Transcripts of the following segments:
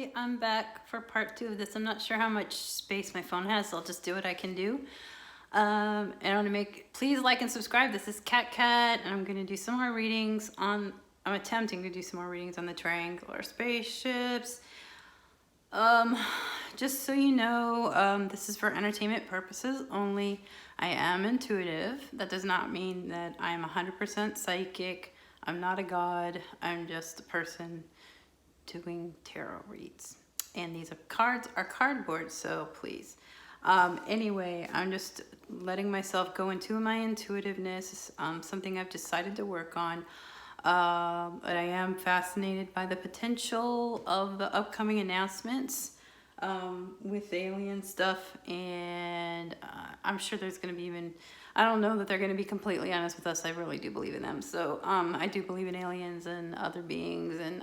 Hi, I'm back for part 2 of this. I'm not sure how much space my phone has, so I'll just do what I can do. And I want to please like and subscribe. This is Cat, and I'm going to do some more readings on, I'm attempting to do some more readings on the triangular spaceships. Just so you know, this is for entertainment purposes only. I am intuitive. That does not mean that I'm 100% psychic. I'm not a god. I'm just a person doing tarot reads. And these cards are cardboard, so please. Anyway, I'm just letting myself go into my intuitiveness, something I've decided to work on. But I am fascinated by the potential of the upcoming announcements with alien stuff, and I'm sure there's going to be I don't know that they're going to be completely honest with us. I really do believe in them. So I do believe in aliens and other beings, and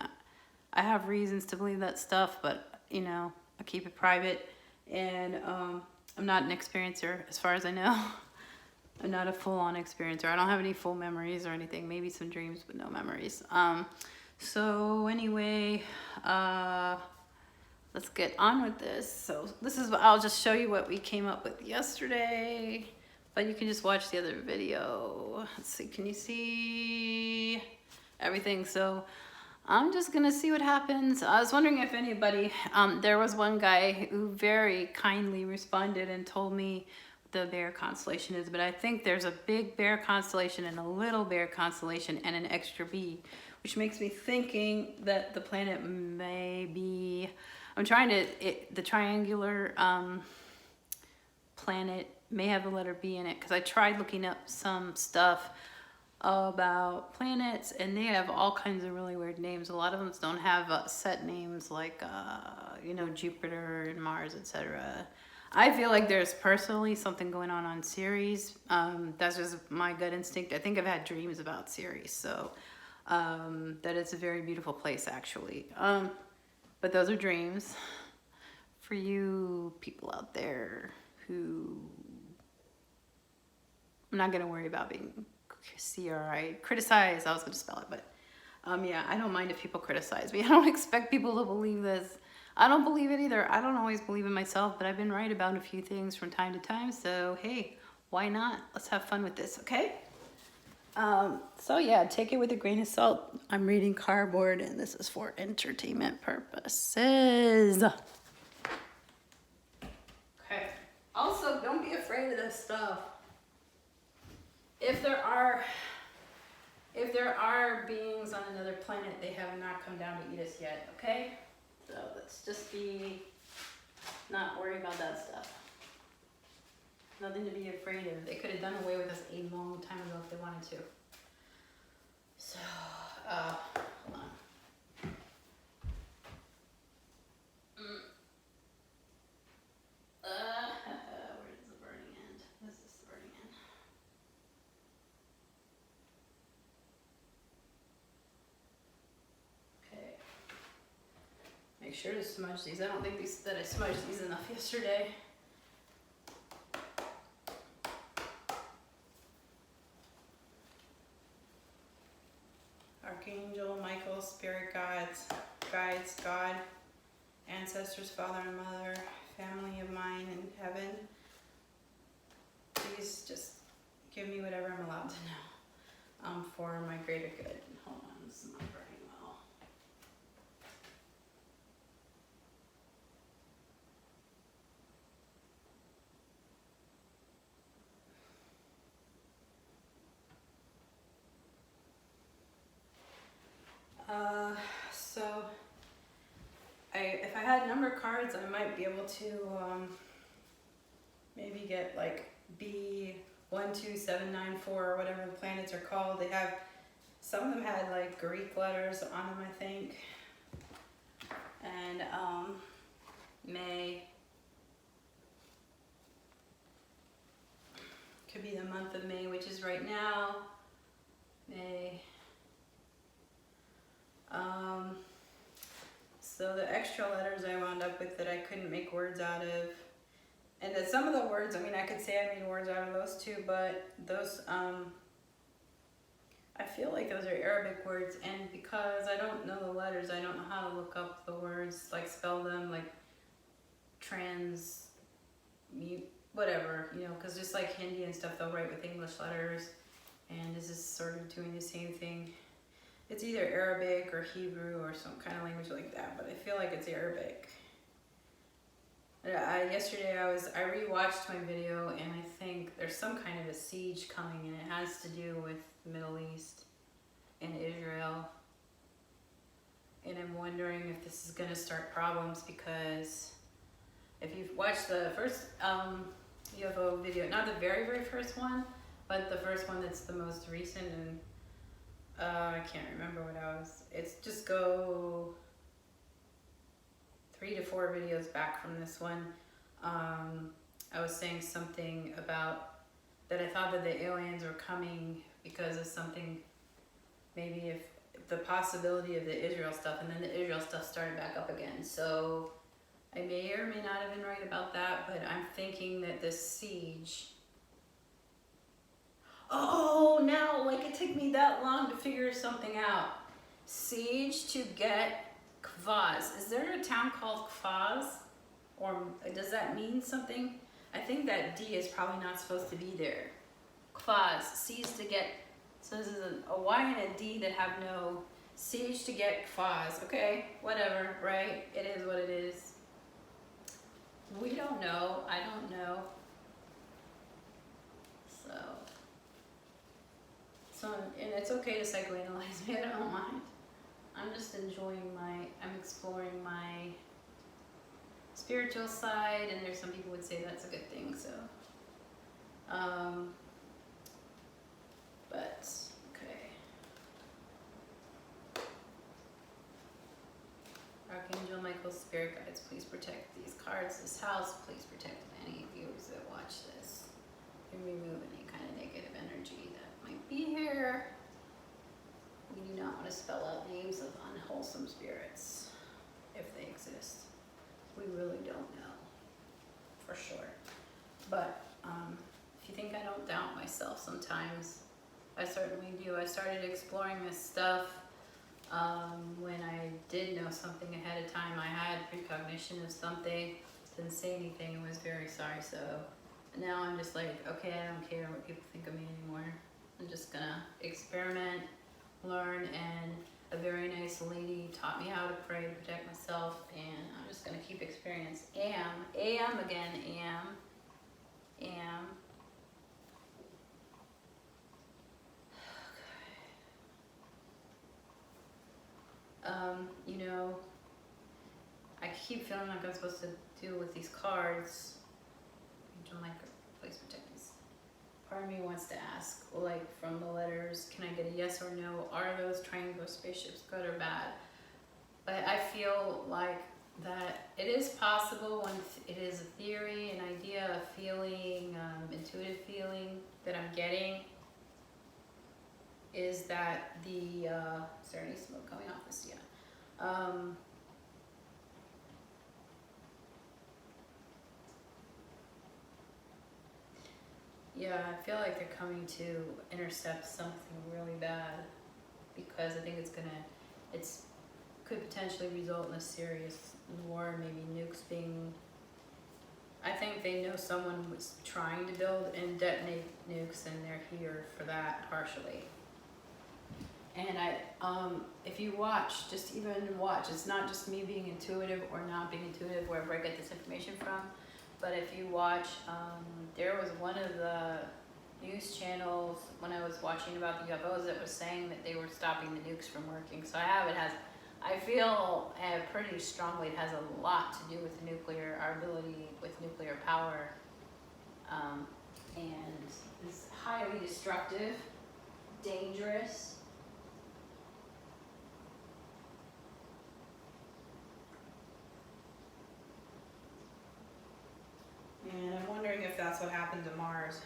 I have reasons to believe that stuff, but you know, I keep it private, and I'm not an experiencer as far as I know. I'm not a full-on experiencer. I don't have any full memories or anything. Maybe some dreams, but no memories. So anyway, let's get on with this. So this is, I'll just show you what we came up with yesterday, but you can just watch the other video. Let's see, can you see everything? So I'm just gonna see what happens. I was wondering if anybody, there was one guy who very kindly responded and told me the bear constellation is, but I think there's a big bear constellation and a little bear constellation and an extra B, which makes me thinking that the planet may be, I'm trying to, the triangular planet may have the letter B in it, because I tried looking up some stuff about planets, and they have all kinds of really weird names. A lot of them don't have set names like, you know, Jupiter and Mars, etc. I feel like there's personally something going on Ceres. That's just my gut instinct. I think I've had dreams about Ceres, so that it's a very beautiful place, actually. But those are dreams for you people out there who, I'm not going to worry about being criticize. I was going to spell it, but yeah, I don't mind if people criticize me. I don't expect people to believe this. I don't believe it either. I don't always believe in myself, but I've been right about a few things from time to time. So hey, why not? Let's have fun with this, okay? So yeah, take it with a grain of salt. I'm reading cardboard, and this is for entertainment purposes. Okay. Also, don't be afraid of this stuff. If there are beings on another planet, they have not come down to eat us yet, okay? So let's just not worry about that stuff. Nothing to be afraid of. They could have done away with us a long time ago if they wanted to. So, hold on. Where's the burning end? This is the burning end. Okay. Make sure to smudge these. I don't think that I smudged these enough yesterday. Archangel, Michael, spirit guides, God, ancestors, father and mother, family of mine in heaven. Please just give me whatever I'm allowed to know for my greater good. Hold on, this is not burning well. So if I had number cards, I might be able to maybe get like B12794 or whatever the planets are called. They have, some of them had like Greek letters on them, I think. And May could be the month of May, which is right now. May. So the extra letters I wound up with that I couldn't make words out of, and that some of the words, I mean, I could say I made words out of those too, but those, I feel like those are Arabic words, and because I don't know the letters, I don't know how to look up the words, like spell them, like whatever, you know, because just like Hindi and stuff, they'll write with English letters, and this is sort of doing the same thing. It's either Arabic or Hebrew or some kind of language like that, but I feel like it's Arabic. Yesterday I rewatched my video, and I think there's some kind of a siege coming, and it has to do with the Middle East and Israel. And I'm wondering if this is going to start problems, because if you've watched the first UFO video, not the very, very first one, but the first one that's the most recent, and I can't remember what it's just go 3 to 4 videos back from this one. I was saying something about that I thought that the aliens were coming because of something, maybe if the possibility of the Israel stuff, and then the Israel stuff started back up again. So I may or may not have been right about that, but I'm thinking that this siege. Oh, now, like it took me that long to figure something out. Siege to get Kfaz. Is there a town called Kfaz? Or does that mean something? I think that D is probably not supposed to be there. Kfaz, siege to get. So this is a Y and a D that have no siege to get Kfaz. Okay, whatever, right? It is what it is. We don't know. I don't know. So, and it's okay to psychoanalyze me. I don't mind. I'm just enjoying I'm exploring my spiritual side, and there's some people would say that's a good thing. So, but okay. Archangel Michael, spirit guides, please protect these cards, this house. Please protect any viewers that watch this, and remove any kind of negative energy that might be here. We do not want to spell out names of unwholesome spirits, if they exist. We really don't know for sure. But if you think I don't doubt myself sometimes, I certainly do. I started exploring this stuff when I did know something ahead of time. I had precognition of something, didn't say anything, and was very sorry. So now I'm just like, okay, I don't care what people think of me anymore. I'm just gonna experiment, learn, and a very nice lady taught me how to pray to protect myself, and I'm just gonna keep experience. Am again, am. You know, I keep feeling like I'm supposed to deal with these cards. Angel Michael, please protect these. Part of me wants to ask, like, from the letters, can I get a yes or no? Are those triangular spaceships good or bad? But I feel like that it is possible when it is a theory, an idea, a feeling, intuitive feeling that I'm getting, is that the, is there any smoke coming off this? Yeah. Yeah, I feel like they're coming to intercept something really bad, because I think it's could potentially result in a serious war, maybe nukes being, I think they know someone was trying to build and detonate nukes, and they're here for that partially. And if you watch, just even watch, it's not just me being intuitive or not being intuitive, wherever I get this information from, but if you watch, there was one of the news channels when I was watching about the UFOs that was saying that they were stopping the nukes from working. So I feel pretty strongly it has a lot to do with nuclear, our ability with nuclear power, and it's highly destructive, dangerous. And I'm wondering if that's what happened to Mars.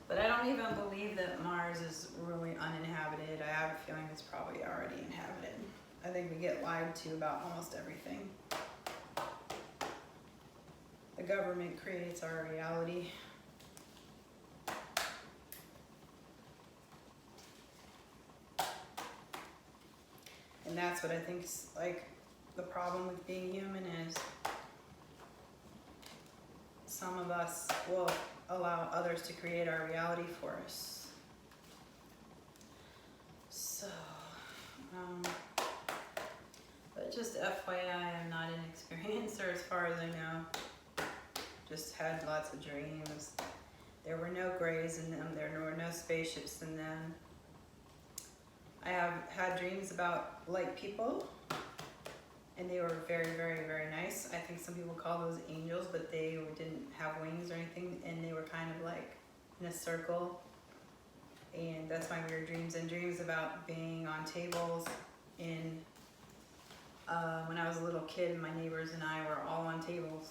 But I don't even believe that Mars is really uninhabited. I have a feeling it's probably already inhabited. I think we get lied to about almost everything. The government creates our reality. And that's what I think is like, the problem with being human is some of us will allow others to create our reality for us. So, but just FYI, I'm not an experiencer as far as I know. Just had lots of dreams. There were no grays in them. There were no spaceships in them. I have had dreams about light people, and they were very, very, very nice. I think some people call those angels, but they didn't have wings or anything, and they were kind of like in a circle. And that's my weird dreams. And dreams about being on tables in, when I was a little kid, my neighbors and I were all on tables.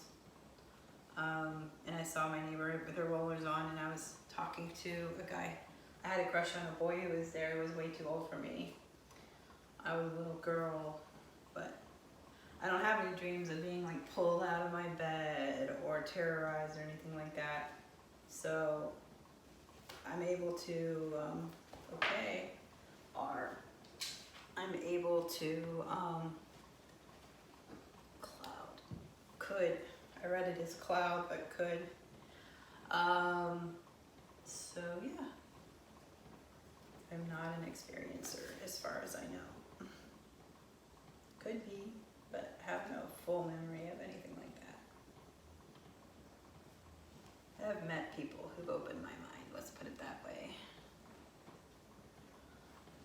And I saw my neighbor with her rollers on, and I was talking to a guy. I had a crush on a boy who was there, who was way too old for me. I was a little girl, but I don't have any dreams of being like pulled out of my bed or terrorized or anything like that. So I'm able to, I'm able to, I read it as cloud, but could. So yeah, I'm not an experiencer as far as I know. Could be, but have no full memory of anything like that. I've met people who've opened my mind, let's put it that way.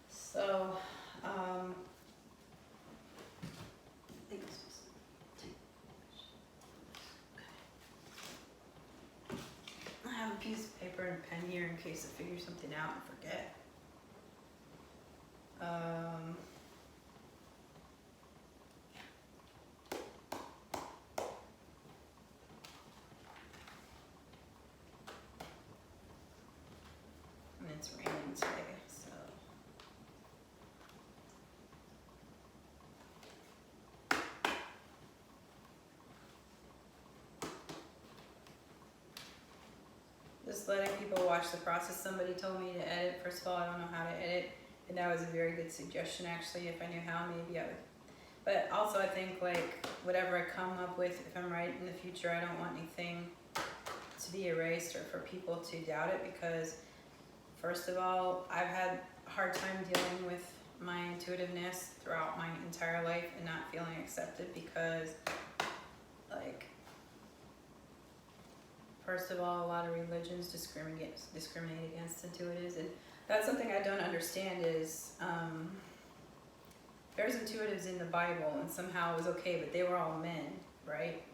So, I have a piece of paper and a pen here in case I figure something out and forget. And it's raining today, so. Just letting people watch the process. Somebody told me to edit. First of all, I don't know how to edit, and that was a very good suggestion actually. If I knew how, maybe I would. But also I think like whatever I come up with, if I'm right in the future, I don't want anything to be erased or for people to doubt it, because first of all, I've had a hard time dealing with my intuitiveness throughout my entire life and not feeling accepted because, like, first of all, a lot of religions discriminate against intuitives, and that's something I don't understand is, there's intuitives in the Bible, and somehow it was okay, but they were all men, right?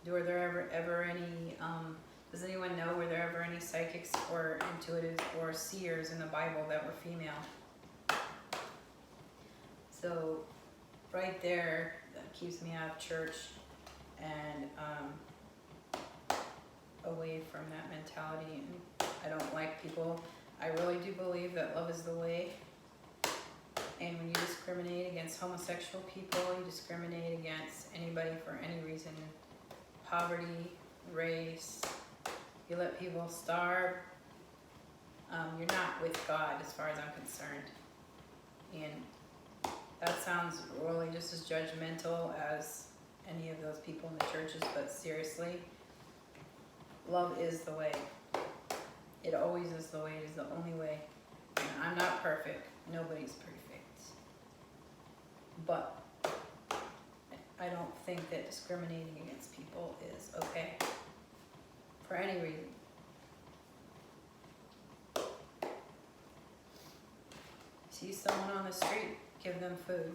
Were there ever any, does anyone know, were there ever any psychics or intuitives or seers in the Bible that were female? So, right there, that keeps me out of church and away from that mentality. And I don't like people. I really do believe that love is the way. And when you discriminate against homosexual people, you discriminate against anybody for any reason. Poverty, race, you let people starve, you're not with God as far as I'm concerned. And that sounds really just as judgmental as any of those people in the churches, but seriously, love is the way. It always is the way. It is the only way. And I'm not perfect. Nobody's perfect. But I don't think that discriminating against people is okay for any reason. See someone on the street, give them food.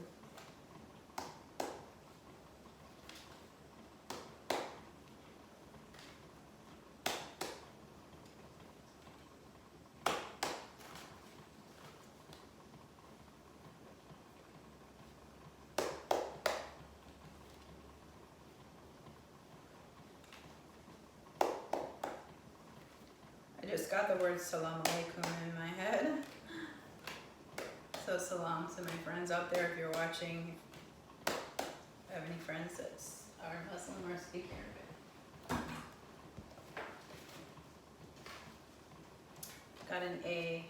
I just got the word salam alaikum in my head. So salam to my friends out there if you're watching. If I have any friends that are Muslim or speak Arabic. Got an A.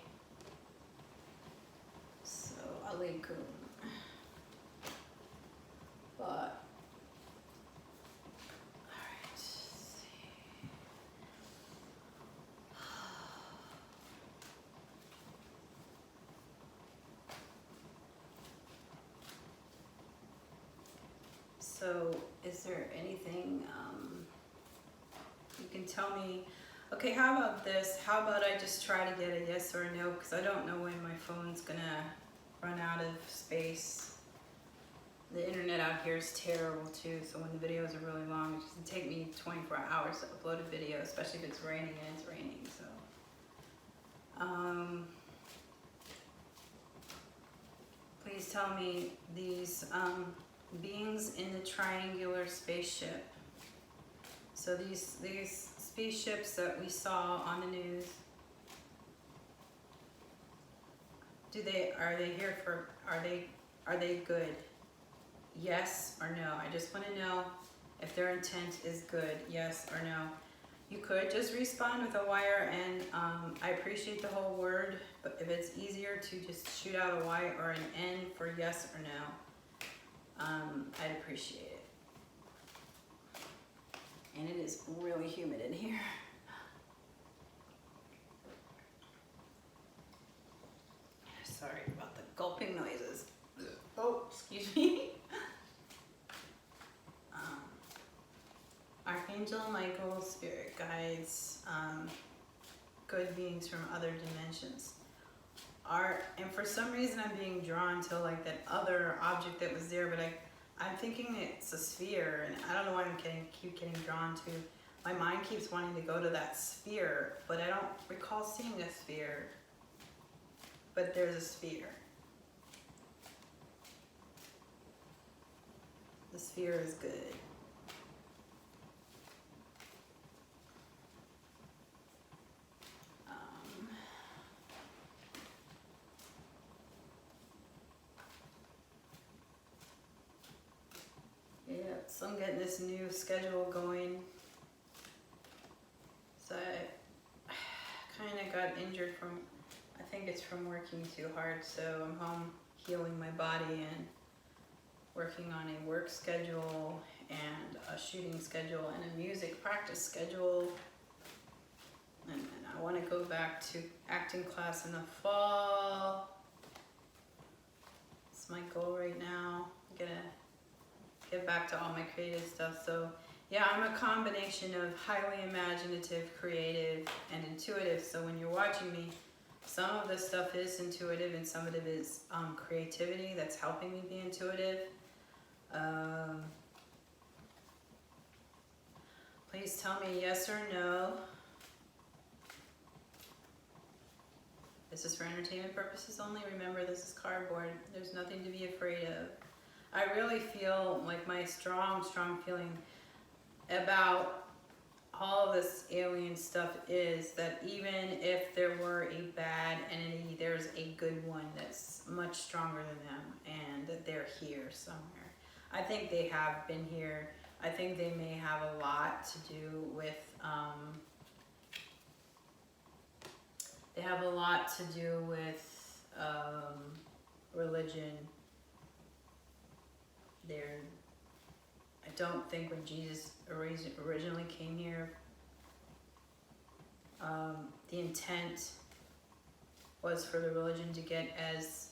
So alaikum. So is there anything you can tell me? Okay, how about this? How about I just try to get a yes or a no, because I don't know when my phone's gonna run out of space. The internet out here is terrible too, so when the videos are really long, it doesn't take me 24 hours to upload a video, especially if it's raining, and it's raining, so. Please tell me these beings in the triangular spaceship. So these spaceships that we saw on the news, are they here for, are they good? Yes or no? I just want to know if their intent is good, yes or no. You could just respond with a Y, and I appreciate the whole word, but if it's easier to just shoot out a Y or an N for yes or no, I'd appreciate it. And it is really humid in here. Sorry about the gulping noises. Oh, excuse me. Archangel Michael, spirit guides, good beings from other dimensions. And for some reason I'm being drawn to like that other object that was there, but I'm thinking it's a sphere, and I don't know why keep getting drawn to. My mind keeps wanting to go to that sphere, but I don't recall seeing a sphere. But there's a sphere. The sphere is good. Yeah, so I'm getting this new schedule going. So I kind of got injured from, I think it's from working too hard, so I'm home healing my body and working on a work schedule and a shooting schedule and a music practice schedule. And I want to go back to acting class in the fall. It's my goal right now. I'm gonna get back to all my creative stuff. So yeah, I'm a combination of highly imaginative, creative, and intuitive. So when you're watching me, some of this stuff is intuitive and some of it is creativity that's helping me be intuitive. Please tell me yes or no. This is for entertainment purposes only. Remember, this is cardboard. There's nothing to be afraid of. I really feel like my strong feeling about all of this alien stuff is that even if there were a bad entity, there's a good one that's much stronger than them, and that they're here somewhere. I think they have been here. I think they may have a lot to do with, religion. I don't think when Jesus originally came here, the intent was for the religion to get as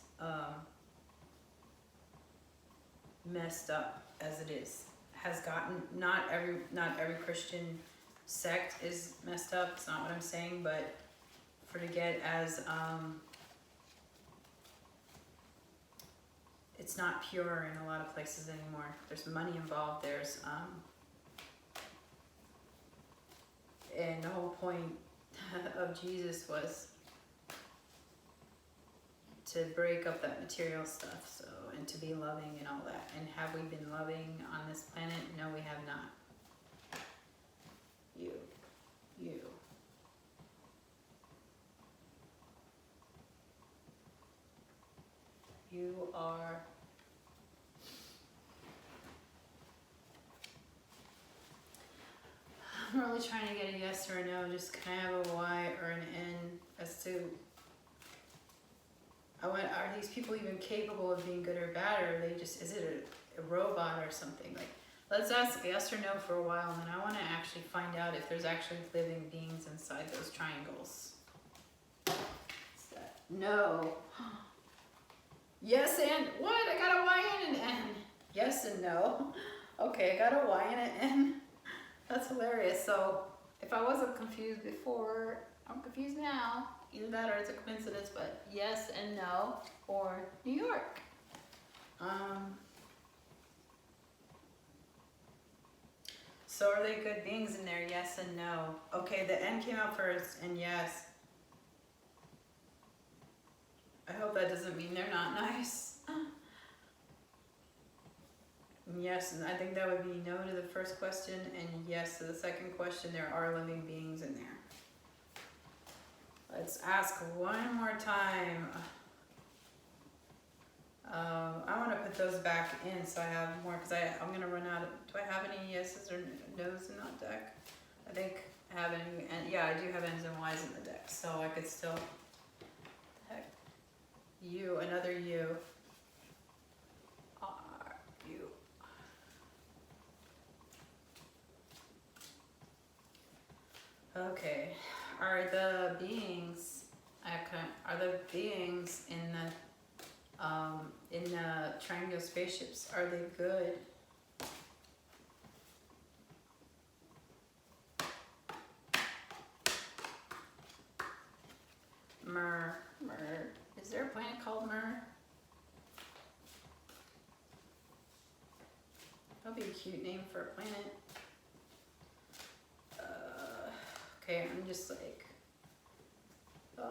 messed up as it has gotten. Not every Christian sect is messed up. It's not what I'm saying, but to get as it's not pure in a lot of places anymore. There's money involved. There's and the whole point of Jesus was to break up that material stuff, so, and to be loving and all that. And have we been loving on this planet? No, we have not. You. You are. I'm really trying to get a yes or a no. Just can I have a Y or an N as to are these people even capable of being good or bad, or are they just, is it a robot or something? Like, let's ask yes or no for a while, and then I want to actually find out if there's actually living beings inside those triangles. What's that? No. Yes and what? I got a Y and an N. Yes and no. Okay, I got a Y in it, and that's hilarious. So if I wasn't confused before, I'm confused now. Either that or it's a coincidence, but yes and no, or New York. So are they good beings in there? Yes and no. Okay, the N came out first, and yes. I hope that doesn't mean they're not nice. Yes, and I think that would be no to the first question, and yes to the second question. There are living beings in there. Let's ask one more time. I want to put those back in so I have more, because I'm going to run out of, do I have any yeses or nos in that deck? I think I have any, and yeah, I do have N's and Y's in the deck, so I could still, heck, U, another U, R, U. Okay, are the beings, are the beings in the triangular spaceships, are they good? Mer. Is there a planet called Mer? That'd be a cute name for a planet. Okay, I'm just like, so,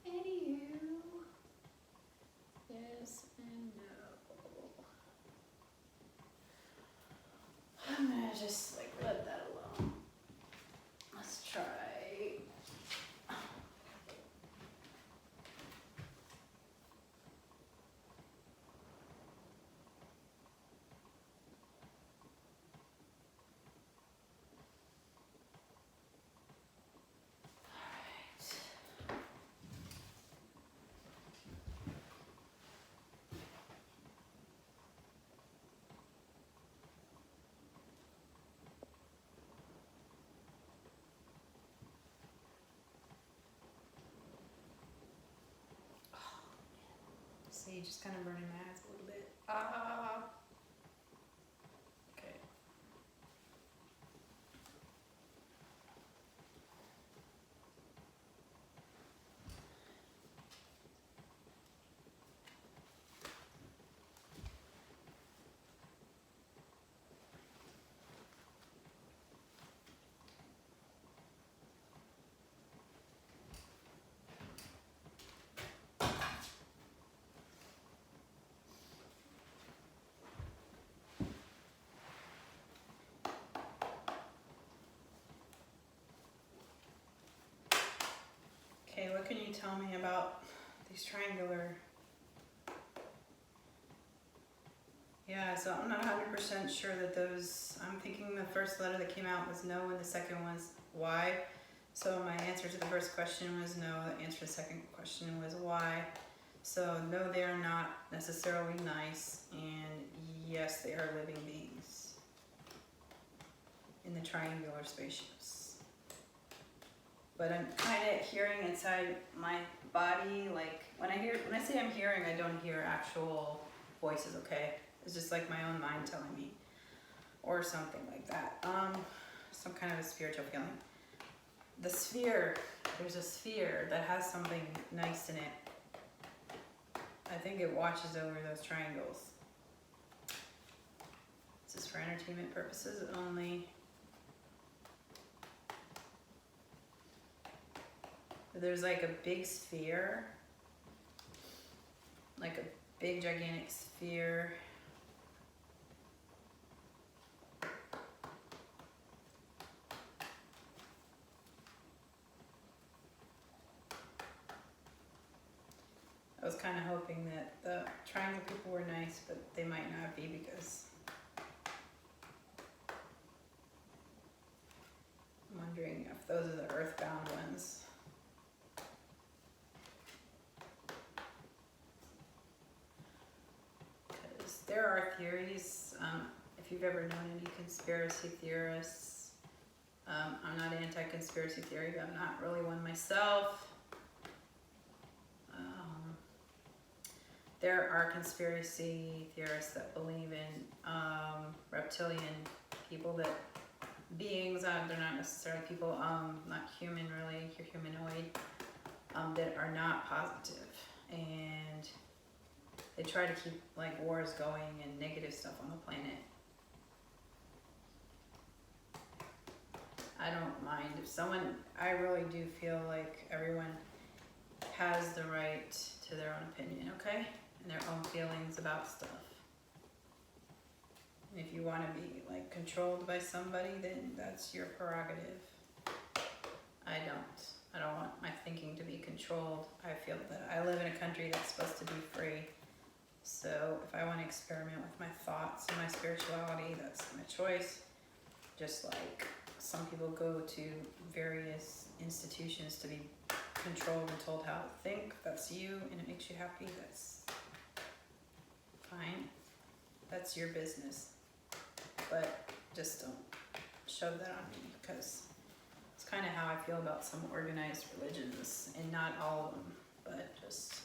anywho, yes and no. I'm gonna just like let that alone. Let's try. See, just kind of burning my eyes a little bit. Okay. Okay, what can you tell me about these triangular? Yeah, so I'm not 100% sure that those, I'm thinking the first letter that came out was no and the second was Y. So my answer to the first question was no, the answer to the second question was Y. So no, they are not necessarily nice, and yes, they are living beings in the triangular spaceships. But I'm kind of hearing inside my body, like when I say I'm hearing, I don't hear actual voices, okay? It's just like my own mind telling me, or something like that. Some kind of a spiritual feeling. The sphere, there's a sphere that has something nice in it. I think it watches over those triangles. This is for entertainment purposes only. There's like a big sphere, like a big gigantic sphere. I was kind of hoping that the triangle people were nice, but they might not be, because I'm wondering if those are the earthbound ones. Because there are theories, if you've ever known any conspiracy theorists, I'm not anti-conspiracy theory, but I'm not really one myself. there are conspiracy theorists that believe in reptilian people, that beings, they're not necessarily people, not human really, you're humanoid, that are not positive, and they try to keep like wars going and negative stuff on the planet. I don't mind if someone, I really do feel like everyone has the right to their own opinion, okay? And their own feelings about stuff. And if you want to be like controlled by somebody, then that's your prerogative. I don't want my thinking to be controlled. I feel that I live in a country that's supposed to be free. So if I want to experiment with my thoughts and my spirituality, that's my choice. Just like some people go to various institutions to be controlled and told how to think. That's you, and it makes you happy. That's fine. That's your business. But just don't shove that on me, because it's kind of how I feel about some organized religions, and not all of them, but just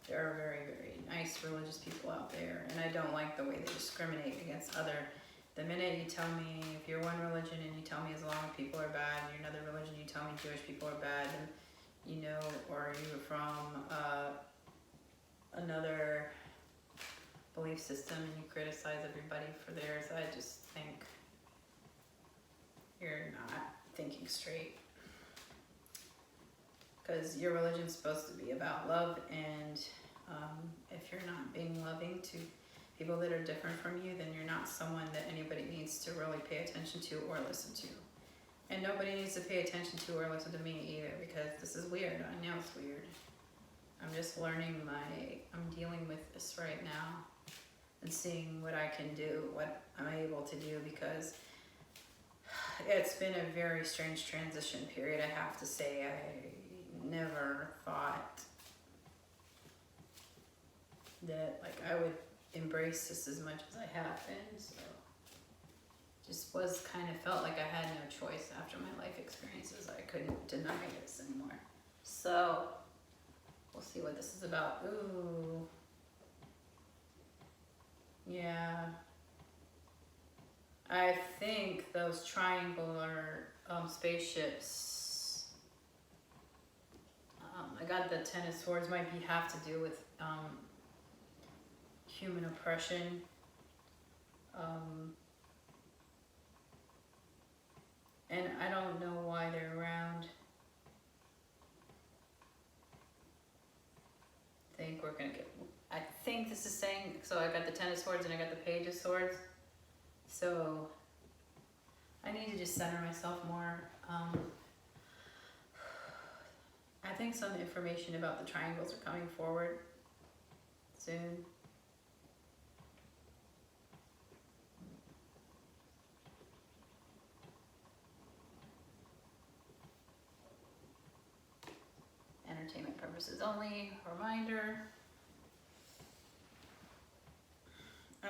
there are very, very nice religious people out there, and I don't like the way they discriminate against other. The minute you tell me, if you're one religion and you tell me Islamic people are bad, and you're another religion, you tell me Jewish people are bad, and you know, or you're from another belief system and you criticize everybody for theirs, I just think you're not thinking straight. Because your religion's supposed to be about love, and if you're not being loving to people that are different from you, then you're not someone that anybody needs to really pay attention to or listen to. And nobody needs to pay attention to or listen to me either, because this is weird. I know it's weird. I'm just learning I'm dealing with this right now and seeing what I can do, what I'm able to do, because it's been a very strange transition period, I have to say. I never thought that like I would embrace this as much as I have been, so just felt like I had no choice after my life experiences. I couldn't deny this anymore. So we'll see what this is about. Ooh. Yeah. I think those triangular spaceships, I got the Ten of Swords, might have to do with human oppression. And I don't know why they're around. I think this is saying, so I got the Ten of Swords and I got the Page of Swords. So I need to just center myself more. I think some information about the triangles are coming forward soon. Entertainment purposes only, reminder.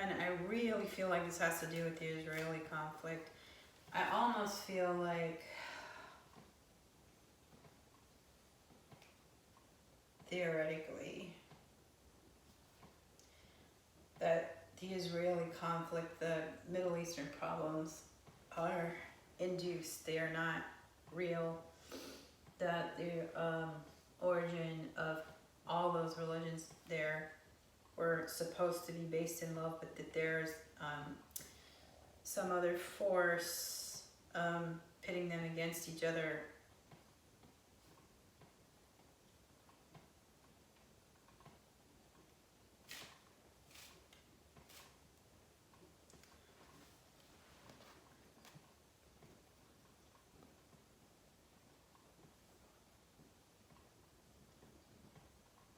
And I really feel like this has to do with the Israeli conflict. I almost feel like theoretically that the Israeli conflict, the Middle Eastern problems are induced. They are not real. That the origin of all those religions there were supposed to be based in love, but that there's some other force pitting them against each other.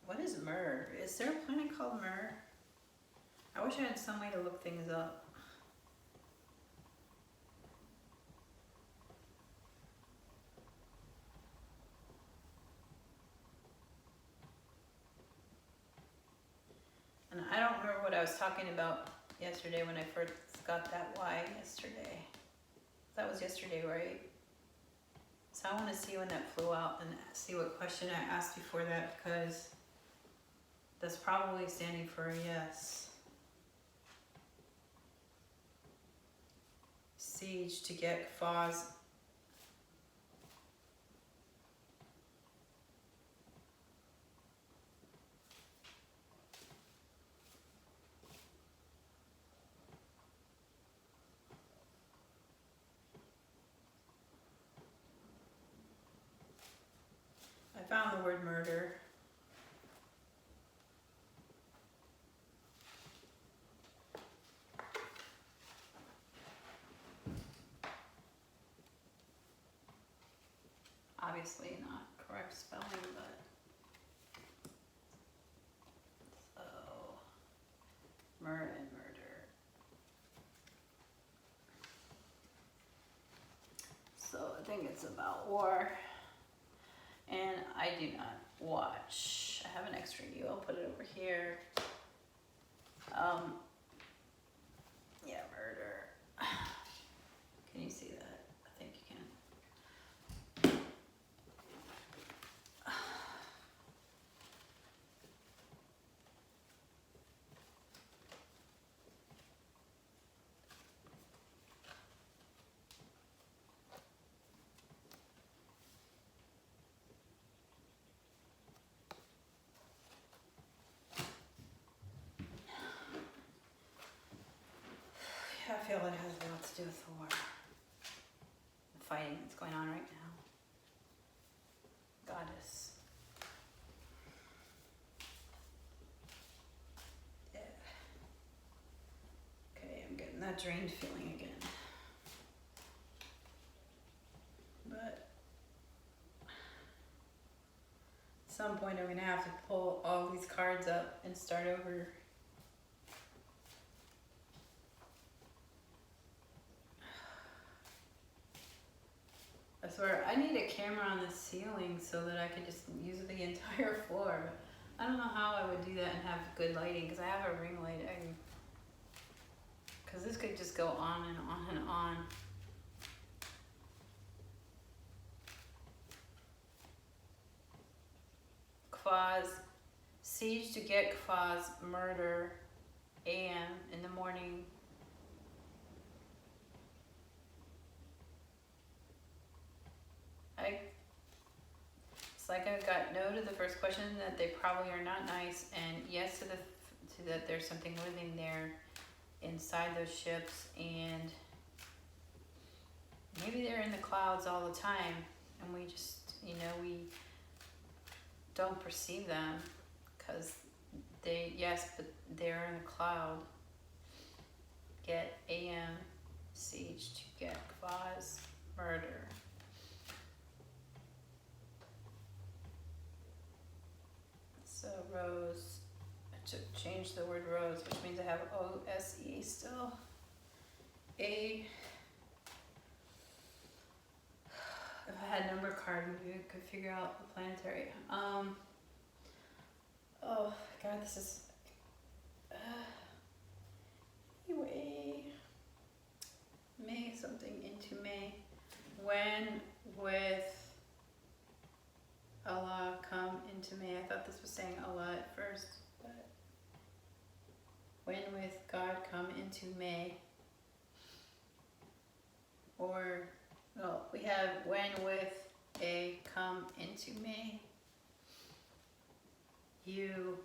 What is Myrrh? Is there a planet called Myrrh? I wish I had some way to look things up. And I don't remember what I was talking about yesterday when I first got that Y yesterday. That was yesterday, right? So I want to see when that flew out and see what question I asked before that, because That's probably standing for a yes. Siege to get Foz. I found the word murder. Obviously not correct spelling, but so murder and murder. So I think it's about war, and I do not watch. I have an extra U. I'll put it over here. Yeah, murder. Can you see that? I think you can. Yeah, I feel it has a lot to do with the war. The fighting that's going on right now. Goddess. Yeah. Okay, I'm getting that drained feeling again. But at some point I'm gonna have to pull all these cards up and start over. I swear, I need a camera on the ceiling so that I can just use the entire floor. I don't know how I would do that and have good lighting, because I have a ring light. Because this could just go on and on and on. Kvaz, siege to get Kvaz, murder, AM in the morning. It's like I got no to the first question, that they probably are not nice, and yes to that there's something living there inside those ships, and maybe they're in the clouds all the time, and we just, we don't perceive them, because but they're in a cloud. Get AM, siege to get Kvaz, murder. So rose, I took change the word rose, which means I have O-S-E still. A. If I had a number card, maybe I could figure out the planetary. Oh God, this is. Anyway, May something into May. When with Allah come into May. I thought this was saying Allah at first, but when with God come into May. Or, well, we have when with a come into May. You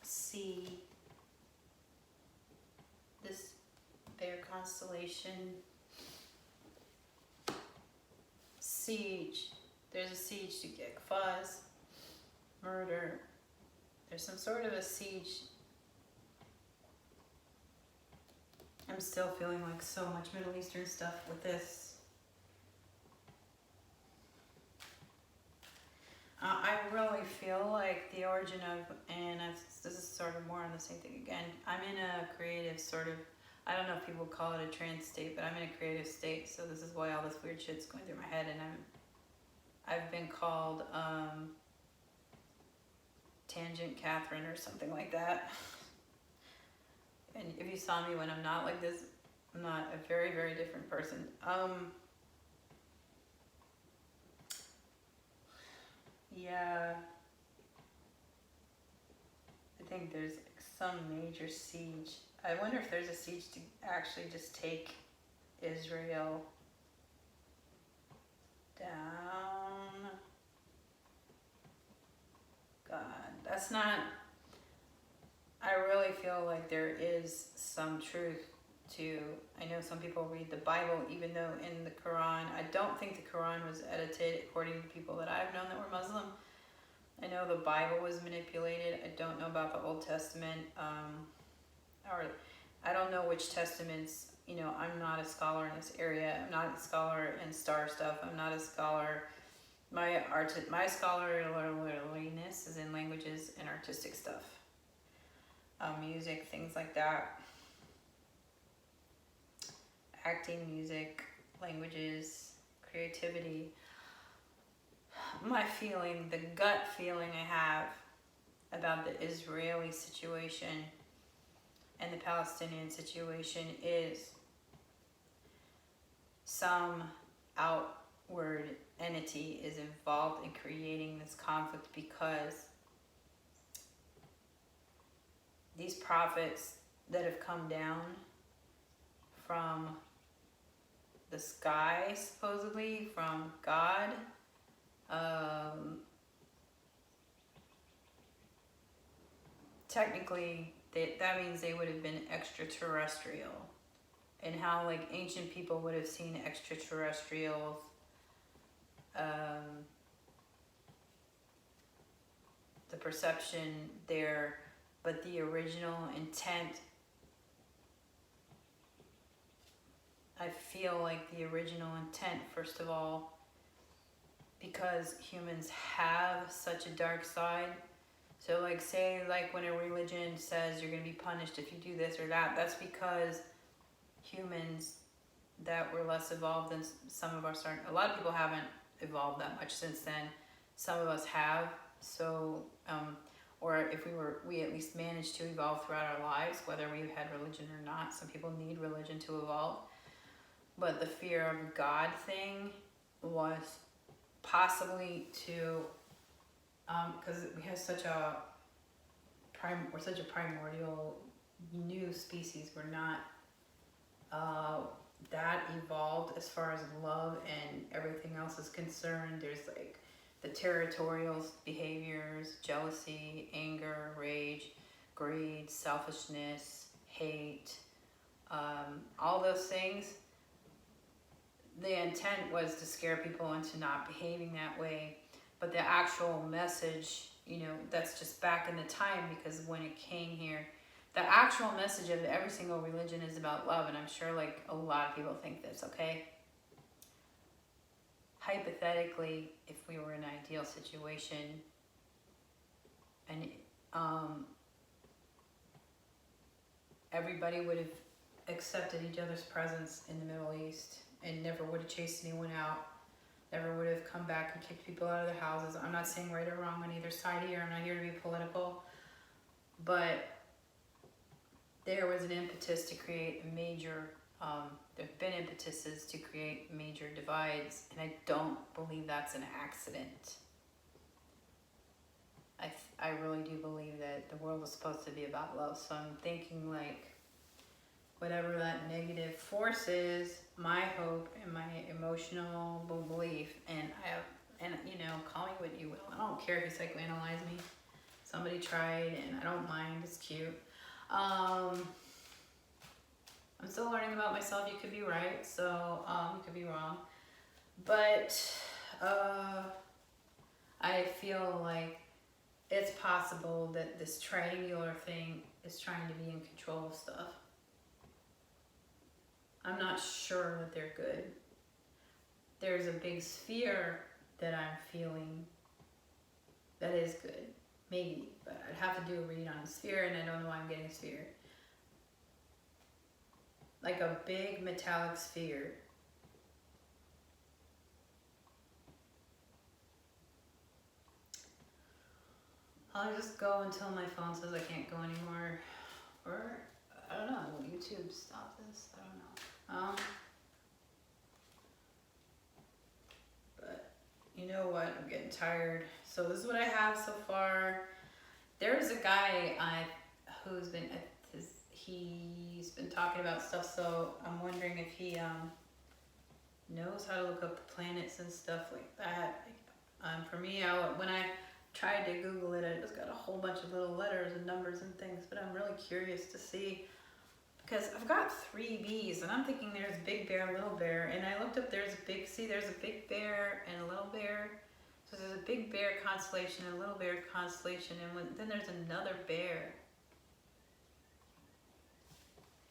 see this bear constellation. Siege. There's a siege to get Kvaz. Murder. There's some sort of a siege. I'm still feeling like so much Middle Eastern stuff with this. I really feel like the origin of, and this is sort of more on the same thing again, I'm in a creative sort of, I don't know if people call it a trance state, but I'm in a creative state, so this is why all this weird shit's going through my head, and I've been called Tangent Catherine or something like that. And if you saw me when I'm not like this, I'm not a very, very different person. Yeah. think there's like some major siege. I wonder if there's a siege to actually just take Israel down. God, that's not. I really feel like there is some truth to. I know some people read the Bible, even though in the Quran, I don't think the Quran was edited according to people that I've known that were Muslim. I know the Bible was manipulated. I don't know about the Old Testament, or I don't know which testaments. You know, I'm not a scholar in this area. I'm not a scholar in star stuff. I'm not a scholar. My scholarliness is in languages and artistic stuff, music, things like that, acting, music, languages, creativity. My feeling, the gut feeling I have about the Israeli situation and the Palestinian situation is some outward entity is involved in creating this conflict, because these prophets that have come down from the sky, supposedly from God, technically that means they would have been extraterrestrial, and how like ancient people would have seen extraterrestrials, the perception there, but the original intent, I feel like the original intent, first of all, because humans have such a dark side. So like say like when a religion says you're going to be punished if you do this or that, that's because humans that were less evolved than some of us aren't. A lot of people haven't evolved that much since then. Some of us have. So, or if we at least managed to evolve throughout our lives, whether we've had religion or not. Some people need religion to evolve. But the fear of God thing was possibly to, because we have we're such a primordial new species. We're not that evolved as far as love and everything else is concerned. There's like the territorial behaviors, jealousy, anger, rage, greed, selfishness, hate, all those things. The intent was to scare people into not behaving that way, but the actual message, you know, that's just back in the time, because when it came here, the actual message of every single religion is about love, and I'm sure like a lot of people think this, okay? Hypothetically, if we were in an ideal situation and everybody would have accepted each other's presence in the Middle East and never would have chased anyone out, never would have come back and kicked people out of their houses. I'm not saying right or wrong on either side here. I'm not here to be political, but there was an impetus to create a major, there have been impetuses to create major divides, and I don't believe that's an accident. I really do believe that the world is supposed to be about love, so I'm thinking like, whatever that negative force is, my hope and my emotional belief, and you know, call me what you will. I don't care if you psychoanalyze me. Somebody tried, and I don't mind. It's cute. I'm still learning about myself. You could be right, so you could be wrong. But I feel like it's possible that this triangular thing is trying to be in control of stuff. I'm not sure that they're good. There's a big sphere that I'm feeling that is good. Maybe, but I'd have to do a read on a sphere, and I don't know why I'm getting a sphere. Like a big metallic sphere. I'll just go until my phone says I can't go anymore. Or, I don't know, will YouTube stop this? I don't know. But you know what? I'm getting tired. So this is what I have so far. There's a guy who's been he's been talking about stuff, so I'm wondering if he knows how to look up the planets and stuff like that. For me, when I tried to Google it, I just got a whole bunch of little letters and numbers and things, but I'm really curious to see, because I've got 3 B's and I'm thinking there's Big Bear, Little Bear, and I looked up, there's a Big Bear and a Little Bear. So there's a Big Bear constellation and a Little Bear constellation, and then there's another bear.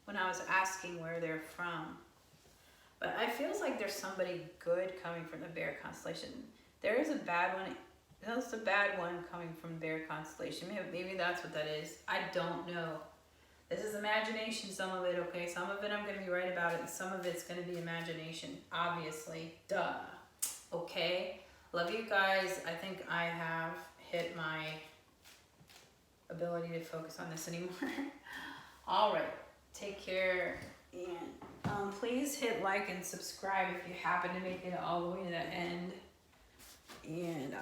When I was asking where they're from. But I feels like there's somebody good coming from the Bear constellation. There is a bad one. There's a bad one coming from Bear constellation. Maybe that's what that is. I don't know. This is imagination, some of it, okay? Some of it I'm going to be right about it, and some of it's going to be imagination. Obviously. Duh. Okay? Love you guys. I think I have hit my ability to focus on this anymore. All right. Take care. And please hit like and subscribe if you happen to make it all the way to the end. And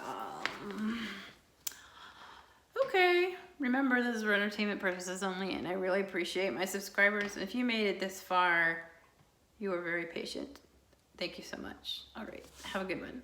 okay, remember this is for entertainment purposes only, and I really appreciate my subscribers. If you made it this far, you were very patient. Thank you so much. All right, have a good one.